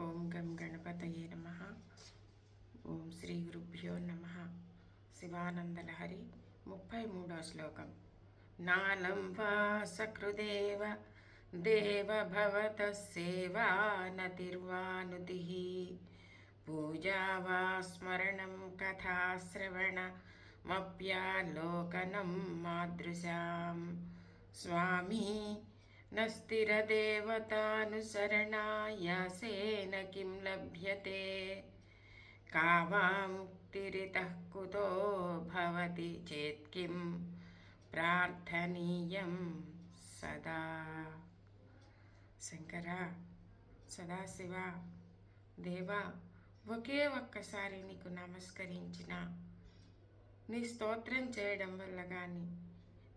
ఓం గం గణపతయే నమ. ఓం శ్రీ గురుభ్యో నమ. శివానందలహరి 33వ శ్లోకం. నాలం వా సకృదేవ దేవ భవతః సేవా నతిర్వానుతిః పూజా వా స్మరణం కథాశ్రవణమప్యాలోకనం మాదృశాం స్వామి न स्थिरदेवतानुसरणायासेन किं लभ्यते का वा मुक्तिरितः कुतो भवति चेत् किं ప్రార్థనీయం సదా. శంకర, సదాశివ, దేవా, ఒకే ఒక్కసారి నీకు నమస్కరించిన, నీ స్తోత్రం చేయడం వల్ల కానీ,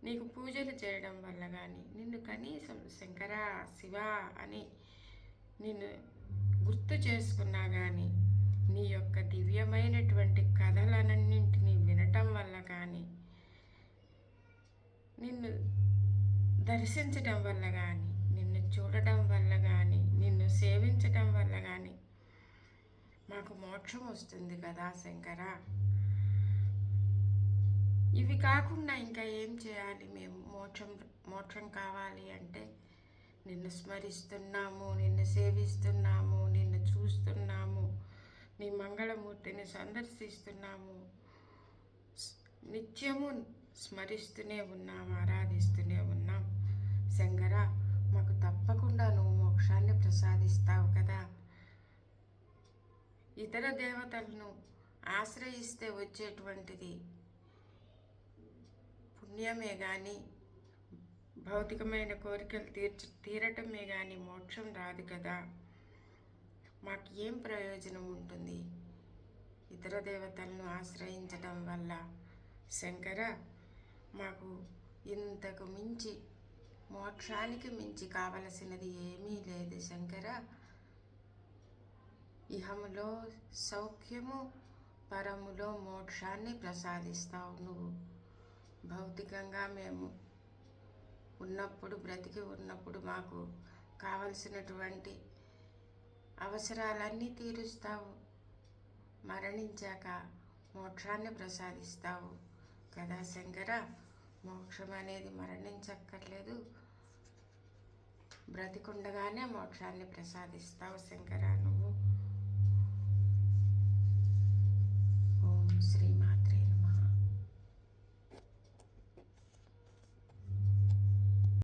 నీకు పూజలు చేయడం వల్ల కానీ, నిన్ను కనీసం శంకర, శివ అని నిన్ను గుర్తు చేసుకున్నా కానీ, నీ యొక్క దివ్యమైనటువంటి కథలన్నింటినీ వినటం వల్ల కానీ, నిన్ను దర్శించటం వల్ల కానీ, నిన్ను చూడటం వల్ల కానీ, నిన్ను సేవించటం వల్ల కానీ మాకు మోక్షం వస్తుంది కదా శంకర. ఇవి కాకుండా ఇంకా ఏం చేయాలి మేము? మోక్షం కావాలి అంటే నిన్ను స్మరిస్తున్నాము, నిన్ను సేవిస్తున్నాము, నిన్ను చూస్తున్నాము, నీ మంగళమూర్తిని సందర్శిస్తున్నాము, నిత్యము స్మరిస్తూనే ఉన్నాం, ఆరాధిస్తూనే ఉన్నాం. శంకర, మాకు తప్పకుండా నువ్వు మోక్షాన్ని ప్రసాదిస్తావు కదా. ఇతర దేవతలను ఆశ్రయిస్తే వచ్చేటువంటిది పుణ్యమే కానీ, భౌతికమైన కోరికలు తీరటమే కానీ మోక్షం రాదు కదా. మాకు ఏం ప్రయోజనం ఉంటుంది ఇతర దేవతలను ఆశ్రయించడం వల్ల? శంకర, మాకు ఇంతకు మించి, మోక్షానికి మించి కావలసినది ఏమీ లేదు శంకర. ఇహములో సౌఖ్యము, పరములో మోక్షాన్ని ప్రసాదిస్తావు నువ్వు. భౌతికంగా మేము ఉన్నప్పుడు, బ్రతికి ఉన్నప్పుడు మాకు కావలసినటువంటి అవసరాలన్నీ తీరుస్తావు. మరణించాక మోక్షాన్ని ప్రసాదిస్తావు కదా శంకర. మోక్షం అనేది మరణించక్కర్లేదు, బ్రతికుండగానే మోక్షాన్ని ప్రసాదిస్తావు శంకర నువ్వు.